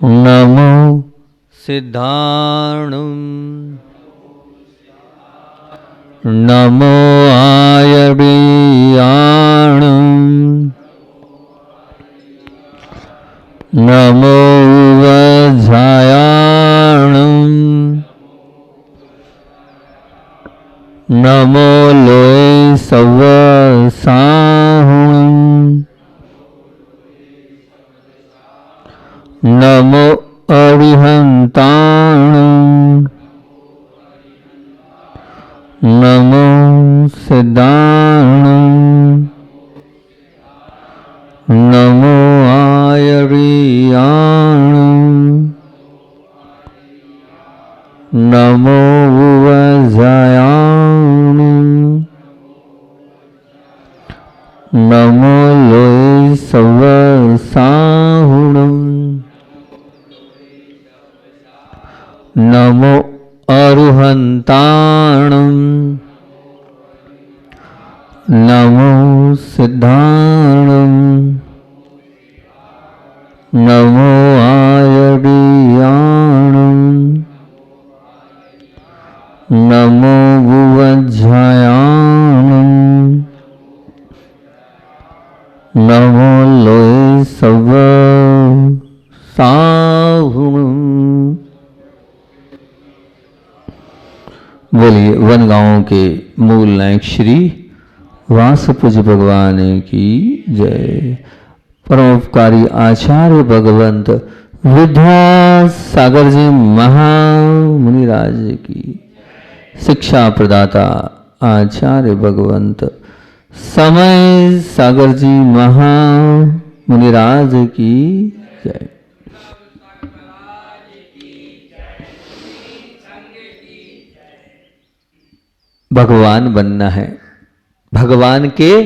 नमो सिद्धाणुं नमो आयर्याणुं नमो वज्रायाणुं नमो लोय सवसाहुं नमो अरिहंताणुं नमो सिद्धाणुं नमो आयर्याणुं नमो वज्रायाणुं नमो लोय सवसाहुं नमो अरुहंताणुं नमो सिद्धाणुं नमो आयर्याणुं नमो वज्रायाणुं नमो लोय सवसाहुं। बोलिए वनगांव के मूल नायक श्री वासपूज्य भगवान की जय। परोपकारी आचार्य भगवंत विद्यासागर जी महामुनिराज की, शिक्षा प्रदाता आचार्य भगवंत समय सागर जी महामुनिराज की जय। भगवान बनना है, भगवान के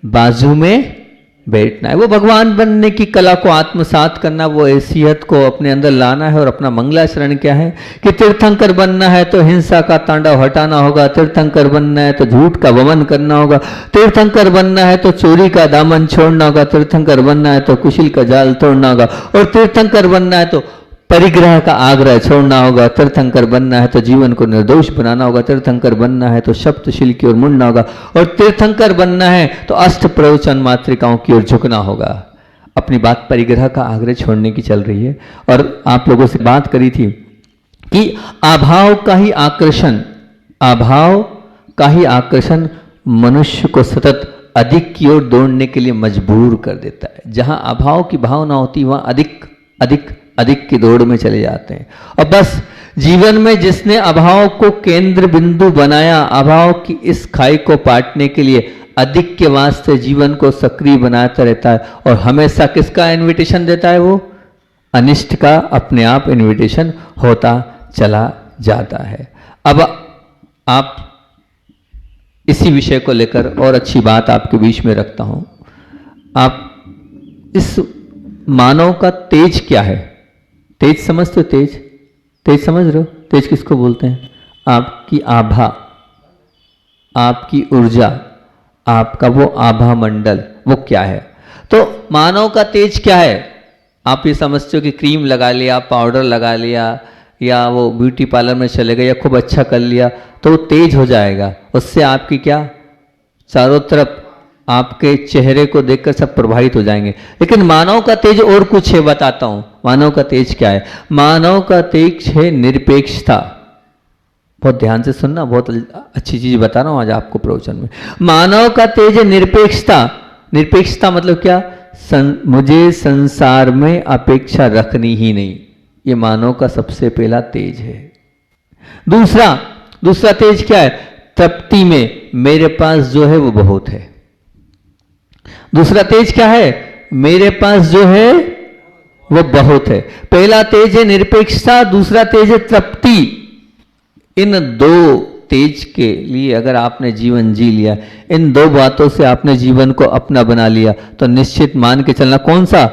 बाजू में बैठना है, वो भगवान बनने की कला को आत्मसात करना, वो हैसियत को अपने अंदर लाना है। और अपना मंगलाचरण क्या है कि तीर्थंकर बनना है तो हिंसा का तांडव हटाना होगा, तीर्थंकर बनना है तो झूठ का वमन करना होगा, तीर्थंकर बनना है तो चोरी का दामन छोड़ना होगा, तीर्थंकर बनना है तो कुशिल का जाल तोड़ना होगा, और तीर्थंकर बनना है तो परिग्रह का आग्रह छोड़ना होगा, तीर्थंकर बनना है तो जीवन को निर्दोष बनाना होगा, तीर्थंकर बनना है तो सप्तशील की ओर मुड़ना होगा, और तीर्थंकर बनना है तो अष्ट प्रवचन मातृकाओं की ओर झुकना होगा। अपनी बात परिग्रह का आग्रह छोड़ने की चल रही है। और आप लोगों से बात करी थी कि अभाव का ही आकर्षण, अभाव का ही आकर्षण मनुष्य को सतत अधिक की ओर दौड़ने के लिए मजबूर कर देता है। जहां अभाव की भावना होती वहां अधिक अधिक अधिक की दौड़ में चले जाते हैं। और बस जीवन में जिसने अभाव को केंद्र बिंदु बनाया, अभाव की इस खाई को पाटने के लिए अधिक के वास्ते जीवन को सक्रिय बनाता रहता है, और हमेशा किसका इनविटेशन देता है? वो अनिष्ट का अपने आप इनविटेशन होता चला जाता है। अब आप इसी विषय को लेकर और अच्छी बात आपके बीच में रखता हूं। आप इस मानव का तेज क्या है? तेज समझते हो? तेज, तेज समझ रहे हो? तेज किसको बोलते हैं? आपकी आभा, आपकी ऊर्जा, आपका वो आभा मंडल, वो क्या है? तो मानव का तेज क्या है? आप ये समझते हो कि क्रीम लगा लिया, पाउडर लगा लिया, या वो ब्यूटी पार्लर में चले गए, या खूब अच्छा कर लिया तो वो तेज हो जाएगा। उससे आपकी क्या, चारों तरफ आपके चेहरे को देखकर सब प्रभावित हो जाएंगे। लेकिन मानव का तेज और कुछ है, बताता हूं। मानव का तेज क्या है? मानव का तेज है निरपेक्षता। बहुत ध्यान से सुनना, बहुत अच्छी चीज बता रहा हूं आज आपको प्रवचन में। मानव का तेज है निरपेक्षता। निरपेक्षता मतलब क्या? मुझे संसार में अपेक्षा रखनी ही नहीं, ये मानव का सबसे पहला तेज है। दूसरा तेज क्या है? तृप्ति में मेरे पास जो है वो बहुत है। दूसरा तेज क्या है? मेरे पास जो है वो बहुत है। पहला तेज है निरपेक्षता, दूसरा तेज है तृप्ति। इन दो तेज के लिए अगर आपने जीवन जी लिया, इन दो बातों से आपने जीवन को अपना बना लिया, तो निश्चित मान के चलना। कौन सा?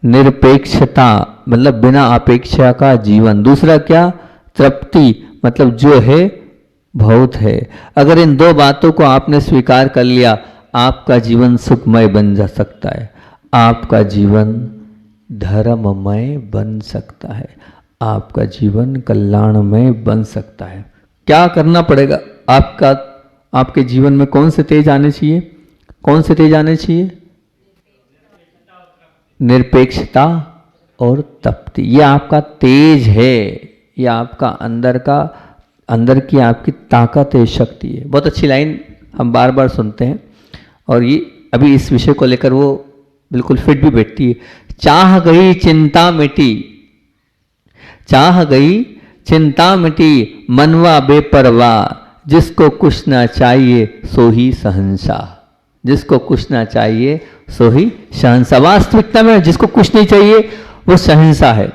निरपेक्षता, मतलब बिना अपेक्षा का जीवन। दूसरा क्या? तृप्ति, मतलब जो है बहुत है। अगर इन दो बातों को आपने स्वीकार कर लिया, आपका जीवन सुखमय बन जा सकता है। आपका जीवन धर्ममय बन सकता है, आपका जीवन कल्याणमय बन सकता है। क्या करना पड़ेगा? आपके जीवन में कौन से तेज आने चाहिए? कौन से तेज आने चाहिए? निरपेक्षता और तप्ति। ये आपका तेज है, ये आपका अंदर की आपकी ताकत है, शक्ति है। बहुत अच्छी लाइन हम बार बार सुनते हैं और ये अभी इस विषय को लेकर वो बिल्कुल फिट भी बैठती है। चाह गई चिंता मिटी, चाह गई चिंता मिटी, मनवा बेपरवाह, जिसको कुछ ना चाहिए सो ही शहंशाह। जिसको कुछ ना चाहिए सो ही शहंशाह। वास्तविकता में जिसको कुछ नहीं चाहिए वो शहंशाह है,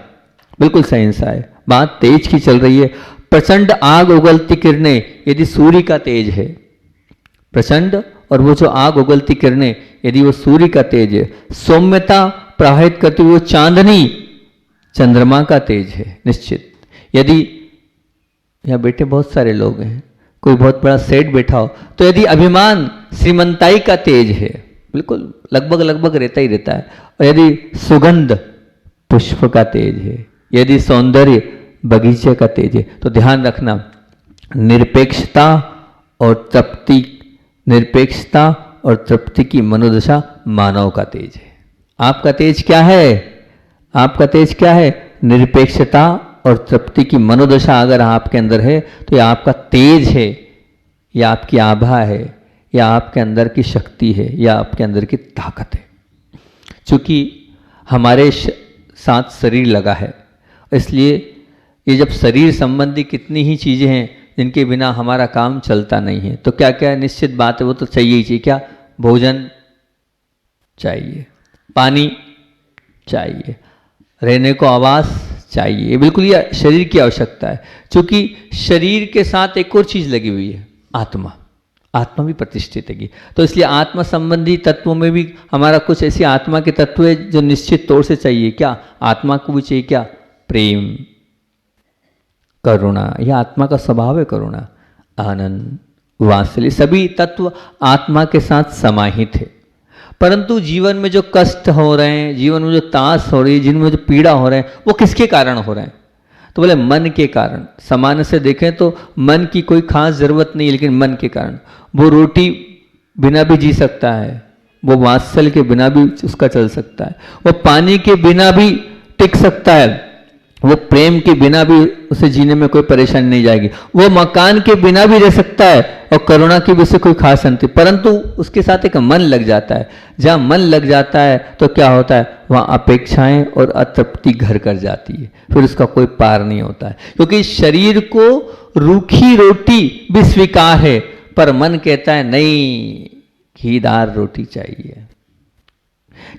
बिल्कुल शहंशाह है। बात तेज की चल रही है। प्रचंड आग उगलती किरणें यदि सूर्य का तेज है, प्रचंड और वो जो आग उगलती किरणें यदि वो सूर्य का तेज है, सौम्यता प्रवाहित करती हुई वो चांदनी चंद्रमा का तेज है निश्चित। यदि यहाँ बैठे बहुत सारे लोग हैं, कोई बहुत बड़ा सेठ बैठा हो, तो यदि अभिमान श्रीमंताई का तेज है, बिल्कुल लगभग रहता ही रहता है, और यदि सुगंध पुष्प का तेज है, यदि सौंदर्य बगीचे का तेज है, तो ध्यान रखना निरपेक्षता और तृप्ति, निरपेक्षता और तृप्ति की मनोदशा मानव का तेज है। आपका तेज क्या है? आपका तेज क्या है? निरपेक्षता और तृप्ति की मनोदशा अगर आपके अंदर है तो यह आपका तेज है, यह आपकी आभा है, यह आपके अंदर की शक्ति है, यह आपके अंदर की ताकत है। क्योंकि हमारे साथ शरीर लगा है, इसलिए ये जब शरीर संबंधी कितनी ही चीज़ें हैं जिनके बिना हमारा काम चलता नहीं है, तो क्या क्या निश्चित बात है वो तो चाहिए ही चाहिए। क्या? भोजन चाहिए, पानी चाहिए, रहने को आवास चाहिए, बिल्कुल ये शरीर की आवश्यकता है। क्योंकि शरीर के साथ एक और चीज़ लगी हुई है, आत्मा। आत्मा भी प्रतिष्ठित है, तो इसलिए आत्मा संबंधी तत्वों में भी हमारा कुछ ऐसी आत्मा के तत्व है जो निश्चित तौर से चाहिए। क्या? आत्मा को भी चाहिए क्या? प्रेम, करुणा, यह आत्मा का स्वभाव है। करुणा, आनंद, वात्सल्य, सभी तत्व आत्मा के साथ समाहित है। परंतु जीवन में जो कष्ट हो रहे हैं, जीवन में जो तास हो रही है, जीवन में जो पीड़ा हो रहे हैं, वो किसके कारण हो रहे हैं? तो बोले मन के कारण। सामान्य से देखें तो मन की कोई खास जरूरत नहीं, लेकिन मन के कारण वो रोटी बिना भी जी सकता है, वो वात्सल्य के बिना भी उसका चल सकता है, वो पानी के बिना भी टिक सकता है, वो प्रेम के बिना भी उसे जीने में कोई परेशानी नहीं जाएगी, वो मकान के बिना भी रह सकता है और करुणा की भी से कोई खास अंतर। परंतु उसके साथ एक मन लग जाता है। जहाँ मन लग जाता है तो क्या होता है? वहाँ अपेक्षाएं और अतृप्ति घर कर जाती है, फिर उसका कोई पार नहीं होता है। क्योंकि शरीर को रूखी रोटी भी स्वीकार है, पर मन कहता है नहीं, घीदार रोटी चाहिए।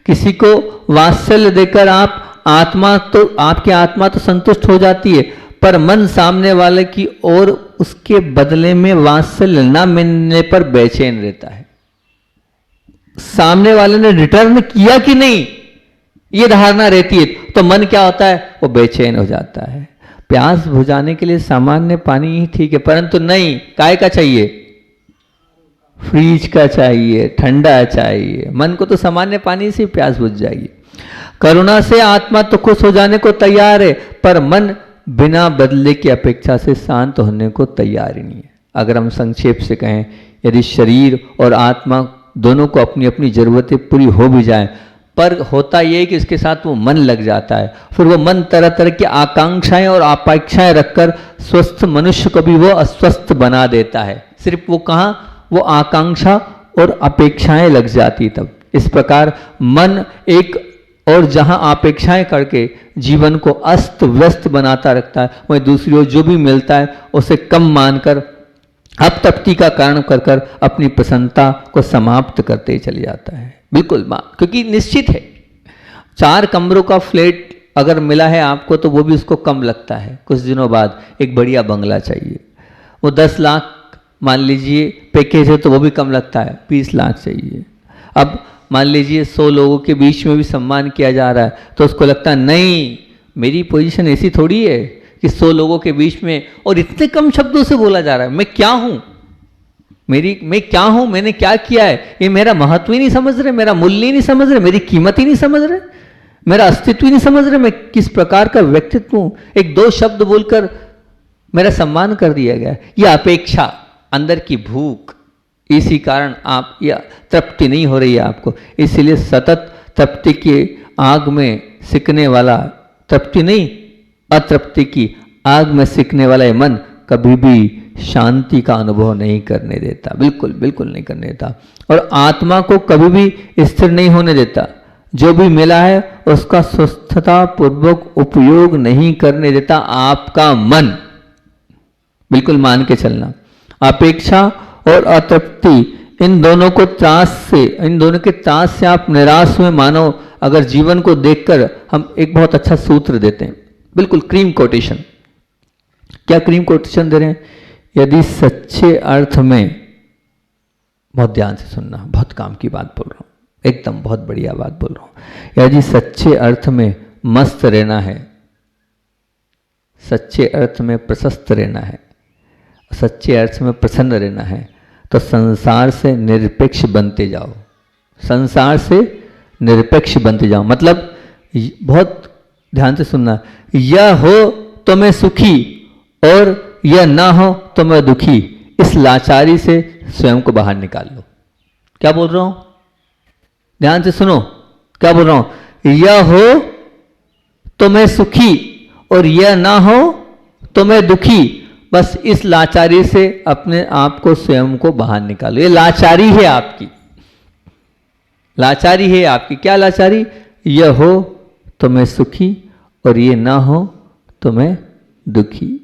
किसी को वात्सल्य देकर आप आपकी आत्मा तो संतुष्ट हो जाती है, पर मन सामने वाले की ओर उसके बदले में वात्सल्य न मिलने पर बेचैन रहता है। सामने वाले ने रिटर्न किया कि नहीं, ये धारणा रहती है, तो मन क्या होता है? वो बेचैन हो जाता है। प्यास बुझाने के लिए सामान्य पानी ही ठीक है, परंतु नहीं, काय का चाहिए? फ्रीज का चाहिए, ठंडा चाहिए। मन को तो सामान्य पानी से प्यास बुझ जाएगी। करुणा से आत्मा तो खुश हो जाने को तैयार है, पर मन बिना बदले की अपेक्षा से शांत होने को तैयार ही नहीं है। अगर हम संक्षेप से कहें, यदि शरीर और आत्मा दोनों को अपनी अपनी जरूरतें पूरी हो भी जाएं, पर होता यह है कि इसके साथ वो मन लग जाता है। फिर वो मन तरह तरह की आकांक्षाएं और अपेक्षाएं रखकर स्वस्थ मनुष्य को भी वो अस्वस्थ बना देता है। सिर्फ वो कहाँ, वो आकांक्षा और अपेक्षाएं लग जाती तब। इस प्रकार मन एक और जहां अपेक्षाएं करके जीवन को अस्त व्यस्त बनाता रखता है, वहीं दूसरी ओर जो भी मिलता है उसे कम मानकर अपतप्ति का कारण कर कर अपनी प्रसन्नता को समाप्त करते ही चले जाता है। बिल्कुल क्योंकि निश्चित है 4 कमरों का फ्लैट अगर मिला है आपको तो वो भी उसको कम लगता है। कुछ दिनों बाद एक बढ़िया बंगला चाहिए, वो 10 लाख मान लीजिए पैकेज है तो वो भी कम लगता है, 20 लाख चाहिए। अब मान लीजिए 100 लोगों के बीच में भी सम्मान किया जा रहा है तो उसको लगता है नहीं, मेरी पोजीशन ऐसी थोड़ी है कि 100 लोगों के बीच में और इतने कम शब्दों से बोला जा रहा है। मैं क्या हूं, मैं क्या हूं, मैंने क्या किया है, ये मेरा महत्व ही नहीं समझ रहे, मेरा मूल्य ही नहीं समझ रहे, मेरी कीमत ही नहीं समझ रहे, मेरा अस्तित्व ही नहीं समझ रहे, मैं किस प्रकार का व्यक्तित्व हूं। एक दो शब्द बोलकर मेरा सम्मान कर दिया गया। यह अपेक्षा, अंदर की भूख, इसी कारण आप या तृप्ति नहीं हो रही है आपको। इसीलिए सतत तृप्ति की आग में सिकने वाला, तृप्ति नहीं अतृप्ति की आग में सिकने वाला ये मन कभी भी शांति का अनुभव नहीं करने देता, बिल्कुल बिल्कुल नहीं करने देता। और आत्मा को कभी भी स्थिर नहीं होने देता। जो भी मिला है उसका स्वस्थता पूर्वक उपयोग नहीं करने देता आपका मन, बिल्कुल मान के चलना। अपेक्षा और अतृप्ति, इन दोनों को त्रास से, इन दोनों के त्रास से आप निराश हुए मानो। अगर जीवन को देखकर हम एक बहुत अच्छा सूत्र देते हैं, बिल्कुल क्रीम कोटेशन। क्या क्रीम कोटेशन दे रहे हैं? यदि सच्चे अर्थ में, बहुत ध्यान से सुनना, बहुत काम की बात बोल रहा हूं, एकदम बहुत बढ़िया बात बोल रहा हूं। यदि सच्चे अर्थ में मस्त रहना है, सच्चे अर्थ में प्रशस्त रहना है, सच्चे अर्थ में प्रसन्न रहना है, तो संसार से निरपेक्ष बनते जाओ। संसार से निरपेक्ष बनते जाओ मतलब, बहुत ध्यान से सुनना, यह हो तो मैं सुखी और यह ना हो तो मैं दुखी। इस लाचारी से स्वयं को बाहर निकाल लो। क्या बोल रहा हूं? ध्यान से सुनो, क्या बोल रहा हूं? यह हो तो मैं सुखी और यह ना हो तो मैं दुखी। बस इस लाचारी से अपने आप को, स्वयं को बाहर निकालो। ये लाचारी है आपकी, लाचारी है आपकी। क्या लाचारी? यह हो तो मैं सुखी और ये ना हो तो मैं दुखी।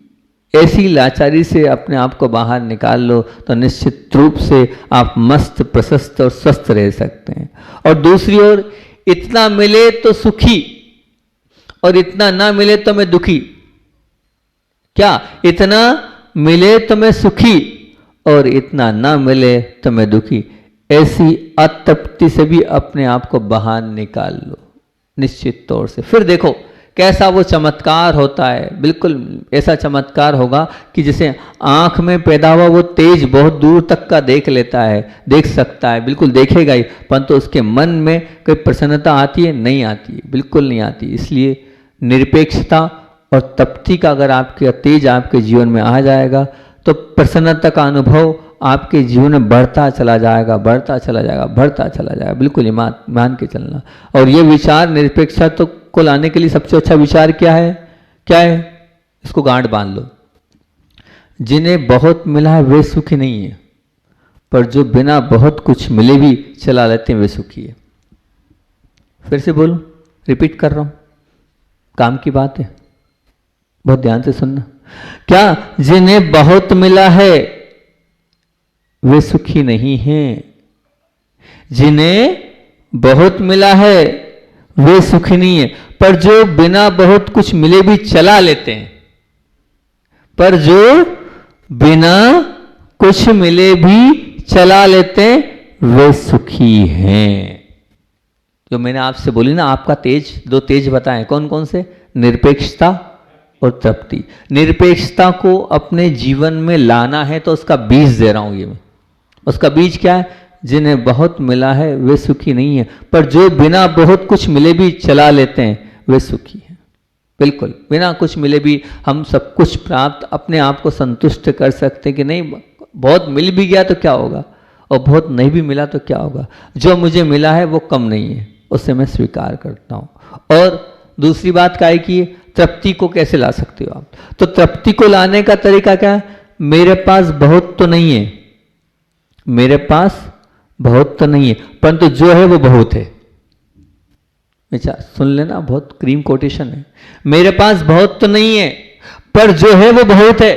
ऐसी लाचारी से अपने आप को बाहर निकाल लो तो निश्चित रूप से आप मस्त, प्रशस्त और स्वस्थ रह सकते हैं। और दूसरी ओर, इतना मिले तो सुखी और इतना ना मिले तो मैं दुखी। क्या? इतना मिले तो मैं सुखी और इतना ना मिले तो मैं दुखी। ऐसी अतृप्ति से भी अपने आप को बाहर निकाल लो निश्चित तौर से। फिर देखो कैसा वो चमत्कार होता है। बिल्कुल ऐसा चमत्कार होगा कि जैसे आंख में पैदा हुआ वो तेज बहुत दूर तक का देख लेता है, देख सकता है, बिल्कुल देखेगा ही, परंतु उसके मन में कोई प्रसन्नता आती है? नहीं आती है, बिल्कुल नहीं आती। इसलिए निरपेक्षता और तृप्ति का अगर आपके तेज आपके जीवन में आ जाएगा तो प्रसन्नता का अनुभव आपके जीवन में बढ़ता चला जाएगा, बढ़ता चला जाएगा, बढ़ता चला जाएगा। बिल्कुल मान के चलना। और ये विचार निरपेक्षता तो को लाने के लिए सबसे अच्छा विचार क्या है? क्या है? इसको गांठ बांध लो। जिन्हें बहुत मिला है वे सुखी नहीं है, पर जो बिना बहुत कुछ मिले भी चला लेते हैं वे सुखी है। फिर से बोलूं, रिपीट कर रहा हूं, काम की बात है, बहुत ध्यान से सुनना। क्या? जिन्हें बहुत मिला है वे सुखी नहीं हैं। जिन्हें बहुत मिला है वे सुखी नहीं है, पर जो बिना बहुत कुछ मिले भी चला लेते हैं, पर जो बिना कुछ मिले भी चला लेते हैं वे सुखी हैं। जो मैंने आपसे बोली ना, आपका तेज, दो तेज बताएं, कौन कौन से? निरपेक्षता और तृप्ति। निरपेक्षता को अपने जीवन में लाना है तो उसका बीज दे रहा हूं ये मैं। उसका बीज क्या है? जिन्हें बहुत मिला है वे सुखी नहीं है, पर जो बिना बहुत कुछ मिले भी चला लेते हैं वे सुखी हैं। बिल्कुल बिना कुछ मिले भी हम सब कुछ प्राप्त, अपने आप को संतुष्ट कर सकते हैं कि नहीं, बहुत मिल भी गया तो क्या होगा और बहुत नहीं भी मिला तो क्या होगा। जो मुझे मिला है वो कम नहीं है, उससे मैं स्वीकार करता हूं। और दूसरी बात क्या है कि तृप्ति को कैसे ला सकते हो आप? तो तृप्ति को लाने का तरीका क्या है? मेरे पास बहुत तो नहीं है, मेरे पास बहुत तो नहीं है, परंतु जो है वो बहुत है। विचार सुन लेना, बहुत क्रीम कोटेशन है। मेरे पास बहुत तो नहीं है, पर जो है वो बहुत है।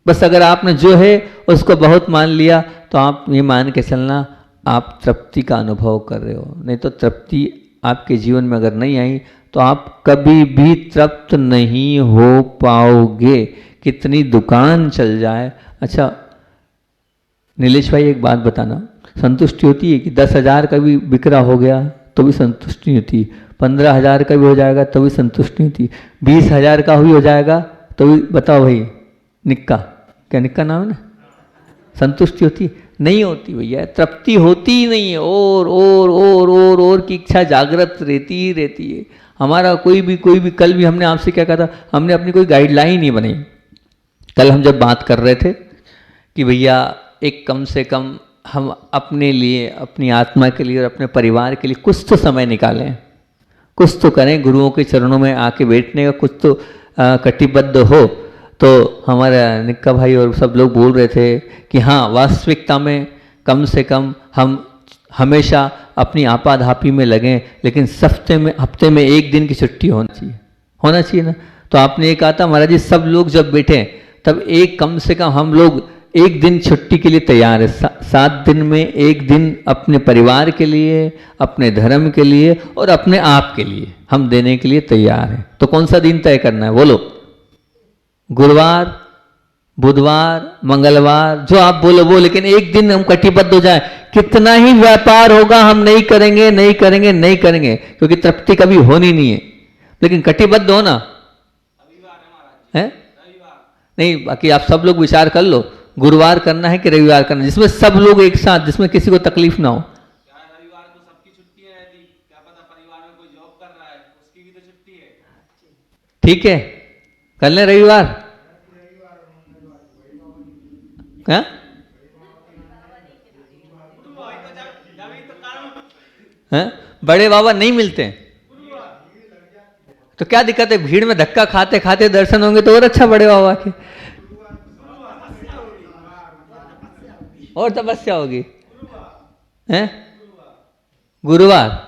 बस अगर आपने जो है उसको बहुत मान लिया तो आप ये मान के चलना आप तृप्ति का अनुभव कर रहे हो। नहीं तो तृप्ति आपके जीवन में अगर नहीं आई तो आप कभी भी तृप्त नहीं हो पाओगे, कितनी दुकान चल जाए। अच्छा नीलेश भाई एक बात बताना, संतुष्टि होती है कि 10,000 का भी बिक्रा हो गया तो भी संतुष्टि नहीं होती, 15,000 का भी हो जाएगा तो भी संतुष्टि नहीं होती, 20,000 का भी हो जाएगा तो भी? बताओ भाई, निक्का, क्या निक्का नाम है ना? संतुष्टि होती, नहीं होती भैया, तृप्ति होती ही नहीं है, और की इच्छा जागृत रहती ही रहती है। हमारा कोई भी कल भी हमने आपसे क्या कहा था, हमने अपनी कोई गाइडलाइन नहीं बनाई। कल हम जब बात कर रहे थे कि भैया एक कम से कम हम अपने लिए, अपनी आत्मा के लिए और अपने परिवार के लिए कुछ तो समय निकालें, कुछ तो करें, गुरुओं के चरणों में आके बैठने का कुछ तो कटिबद्ध हो। तो हमारा निक्का भाई और सब लोग बोल रहे थे कि हाँ, वास्तविकता में कम से कम हम हमेशा अपनी आपाधापी में लगें, लेकिन हफ्ते में एक दिन की छुट्टी होना चाहिए ना। तो आपने ये कहा था महाराज जी, सब लोग जब बैठे तब एक कम से कम हम लोग एक दिन छुट्टी के लिए तैयार है। 7 दिन में एक दिन अपने परिवार के लिए, अपने धर्म के लिए और अपने आप के लिए हम देने के लिए तैयार हैं। तो कौन सा दिन तय करना है बोलो? गुरुवार, बुधवार, मंगलवार, जो आप बोलो लेकिन एक दिन हम कटिबद्ध हो जाए। कितना ही व्यापार होगा हम नहीं करेंगे, क्योंकि तृप्ति कभी होनी नहीं है, लेकिन कटिबद्ध हो ना है। नहीं, बाकी आप सब लोग विचार कर लो, गुरुवार करना है कि रविवार करना है, जिसमें सब लोग एक साथ, जिसमें किसी को तकलीफ ना हो। रविवार को सबकी छुट्टी है, क्या पता परिवार में कोई जॉब कर रहा है, उसकी भी तो छुट्टी है। ठीक है, कर लें रविवार। हाँ? हाँ? बड़े बाबा नहीं मिलते तो क्या दिक्कत है? भीड़ में धक्का खाते खाते दर्शन होंगे तो और अच्छा बड़े बाबा के, और तपस्या होगी। हैं? गुरुवार?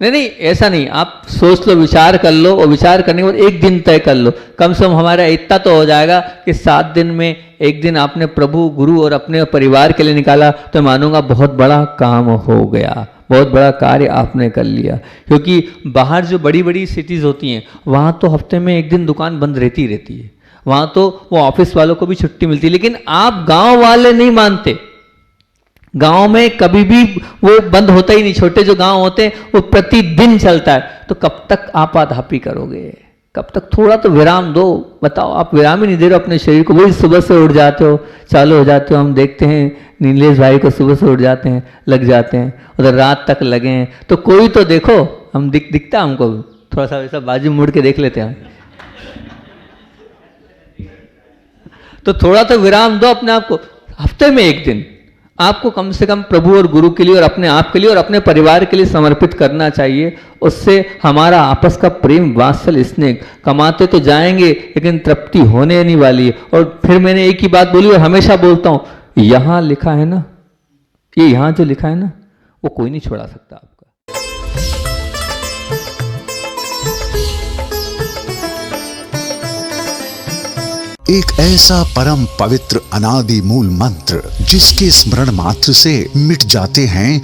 नहीं, ऐसा नहीं, आप सोच लो, विचार कर लो, और विचार करने के बाद एक दिन तय कर लो। कम से कम हमारा इतना तो हो जाएगा कि 7 दिन में एक दिन आपने प्रभु, गुरु और अपने परिवार के लिए निकाला, तो मानूंगा बहुत बड़ा काम हो गया, बहुत बड़ा कार्य आपने कर लिया। क्योंकि बाहर जो बड़ी बड़ी सिटीज़ होती हैं, वहाँ तो हफ्ते में एक दिन दुकान बंद रहती है, वहाँ तो वो ऑफिस वालों को भी छुट्टी मिलती है। लेकिन आप गाँव वाले नहीं मानते, गांव में कभी भी वो बंद होता ही नहीं। छोटे जो गांव होते हैं वो प्रतिदिन चलता है। तो कब तक आपाधापी करोगे? कब तक? थोड़ा तो विराम दो। बताओ, आप विराम ही नहीं दे रहे अपने शरीर को। वही सुबह से उठ जाते हो, चालू हो जाते हो। हम देखते हैं नीलेश भाई को सुबह से उठ जाते हैं, लग जाते हैं, उधर रात तक लगे हैं। तो कोई तो देखो, हम दिखता हमको, थोड़ा सा वैसा बाजू मुड़ के देख लेते हैं। तो थोड़ा तो विराम दो अपने आप को। हफ्ते में एक दिन आपको कम से कम प्रभु और गुरु के लिए और अपने आप के लिए और अपने परिवार के लिए समर्पित करना चाहिए। उससे हमारा आपस का प्रेम, वात्सल्य, स्नेह कमाते तो जाएंगे, लेकिन तृप्ति होने नहीं वाली है। और फिर मैंने एक ही बात बोली और हमेशा बोलता हूं, यहां लिखा है ना, ये यहां जो लिखा है ना, वो कोई नहीं छोड़ा सकता आपका। एक ऐसा परम पवित्र अनादि मूल मंत्र जिसके स्मरण मात्र से मिट जाते हैं